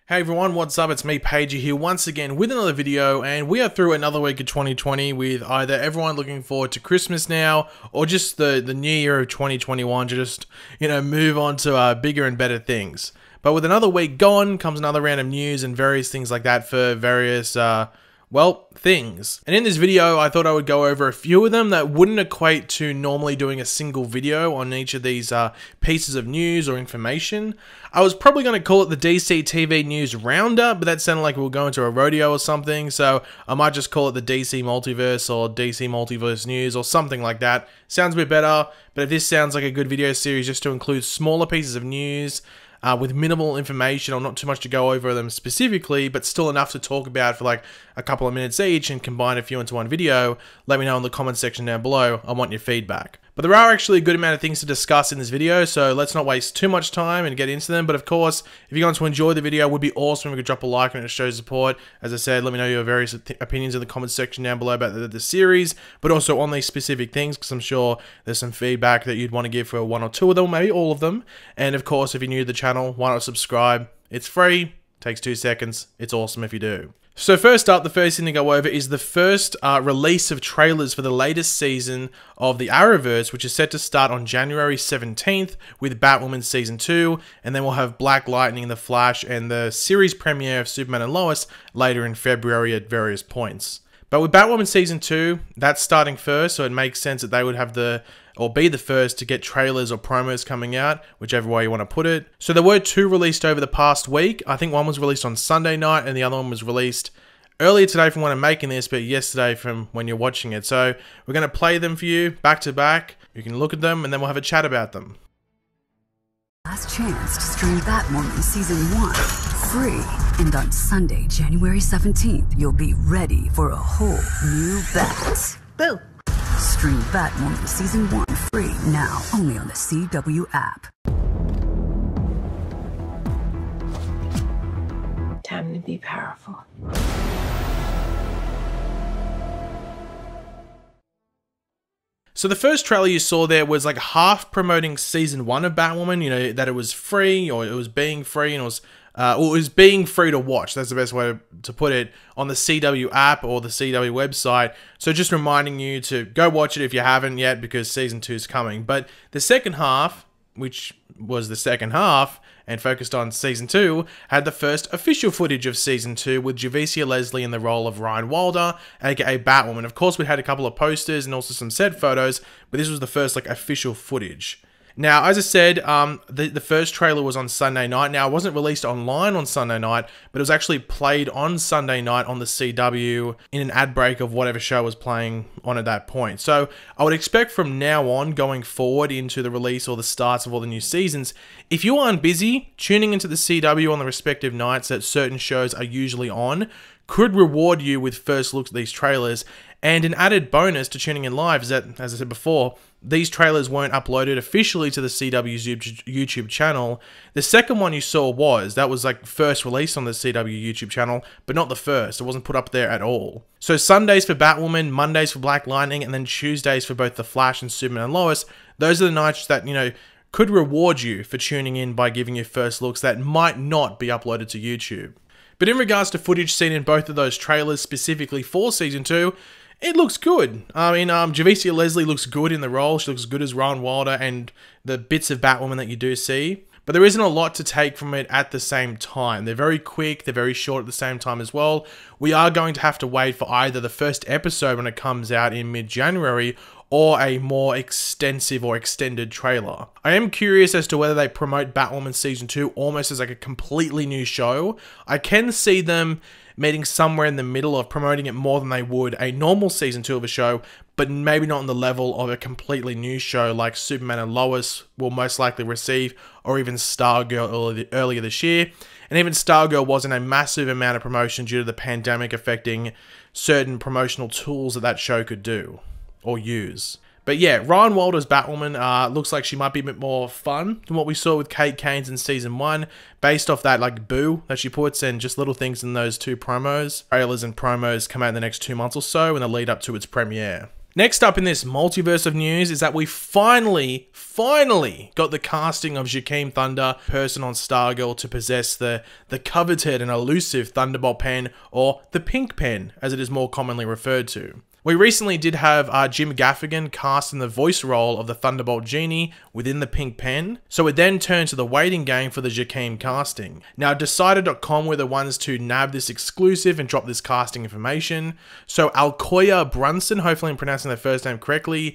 Hey everyone, what's up? It's me, Pagey here once again with another video, and we are through another week of 2020 with either everyone looking forward to Christmas now, or just the new year of 2021 to just, move on to bigger and better things. But with another week gone comes another round of news and various things like that for various, things. And in this video, I thought I would go over a few of them that wouldn't equate to normally doing a single video on each of these pieces of news or information. I was probably going to call it the DC TV News Roundup, but that sounded like we were going to a rodeo or something, so I might just call it the DC Multiverse or DC Multiverse News or something like that. Sounds a bit better, but if this sounds like a good video series just to include smaller pieces of news, with minimal information or not too much to go over them specifically, but still enough to talk about for like a couple of minutes each and combine a few into one video, let me know in the comment section down below. I want your feedback. But there are actually a good amount of things to discuss in this video, so let's not waste too much time and get into them. But of course, if you're going to enjoy the video, it would be awesome if you could drop a like and it shows support. As I said, let me know your various opinions in the comment section down below about the series, but also on these specific things, because I'm sure there's some feedback that you'd want to give for one or two of them, maybe all of them. And of course, if you're new to the channel, why not subscribe? It's free, takes 2 seconds, it's awesome if you do. So first up, the first thing to go over is the first release of trailers for the latest season of the Arrowverse, which is set to start on January 17th with Batwoman Season 2, and then we'll have Black Lightning, The Flash, and the series premiere of Superman and Lois later in February at various points. But with Batwoman Season 2, that's starting first, so it makes sense that they would have be the first to get trailers or promos coming out, whichever way you want to put it. So there were 2 released over the past week. I think one was released on Sunday night and the other one was released earlier today from when I'm making this, but yesterday from when you're watching it. So we're going to play them for you back to back. You can look at them and then we'll have a chat about them. Last chance to stream Batwoman Season 1 free. And on Sunday, January 17th, you'll be ready for a whole new Bat. Boo! Stream Batwoman Season 1 free now, only on the CW app. Time to be powerful. So the first trailer you saw there was like half promoting Season 1 of Batwoman, that it was free, or it was being free, and it was being free to watch. That's the best way to put it, on the CW app or the CW website. So just reminding you to go watch it if you haven't yet, because Season 2 is coming. But the second half, which was the second half and focused on Season 2, had the first official footage of Season 2 with Javicia Leslie in the role of Ryan Wilder, aka Batwoman. Of course, we had a couple of posters and also some set photos, but this was the first official footage. Now, as I said, the first trailer was on Sunday night. Now, it wasn't released online on Sunday night, but it was actually played on Sunday night on the CW in an ad break of whatever show was playing on at that point. So I would expect from now on, going forward into the release or the starts of all the new seasons, if you aren't busy, tuning into the CW on the respective nights that certain shows are usually on could reward you with first looks at these trailers. And an added bonus to tuning in live is that, as I said before, these trailers weren't uploaded officially to the CW's YouTube channel. The second one you saw was first released on the CW YouTube channel, but not the first. It wasn't put up there at all. So Sundays for Batwoman, Mondays for Black Lightning, and then Tuesdays for both The Flash and Superman and Lois. Those are the nights that, could reward you for tuning in by giving you first looks that might not be uploaded to YouTube. But in regards to footage seen in both of those trailers specifically for Season 2, it looks good. I mean, Javicia Leslie looks good in the role. She looks good as Ryan Wilder and the bits of Batwoman that you do see. But there isn't a lot to take from it at the same time. They're very quick, they're very short at the same time as well. We are going to have to wait for either the first episode when it comes out in mid-January, or a more extensive or extended trailer. I am curious as to whether they promote Batwoman Season 2 almost as a completely new show. I can see them meeting somewhere in the middle of promoting it more than they would a normal Season 2 of a show, but maybe not on the level of a completely new show like Superman and Lois will most likely receive, or even Stargirl earlier this year. And even Stargirl wasn't a massive amount of promotion due to the pandemic affecting certain promotional tools that show could do or use. But yeah, Ryan Wilder's Batwoman looks like she might be a bit more fun than what we saw with Kate Kane's in Season 1, based off that boo that she puts and just little things in those 2 promos. Trailers and promos come out in the next 2 months or so in the lead up to its premiere. Next up in this multiverse of news is that we finally got the casting of Jakeem Thunder, person on Stargirl, to possess the coveted and elusive Thunderbolt pen, or the pink pen, as it is more commonly referred to. We recently did have Jim Gaffigan cast in the voice role of the Thunderbolt Genie within the pink pen, so it then turned to the waiting game for the Jakeem casting. Now, Decider.com were the ones to nab this exclusive and drop this casting information, so Alcoya Brunson, hopefully I'm pronouncing their first name correctly,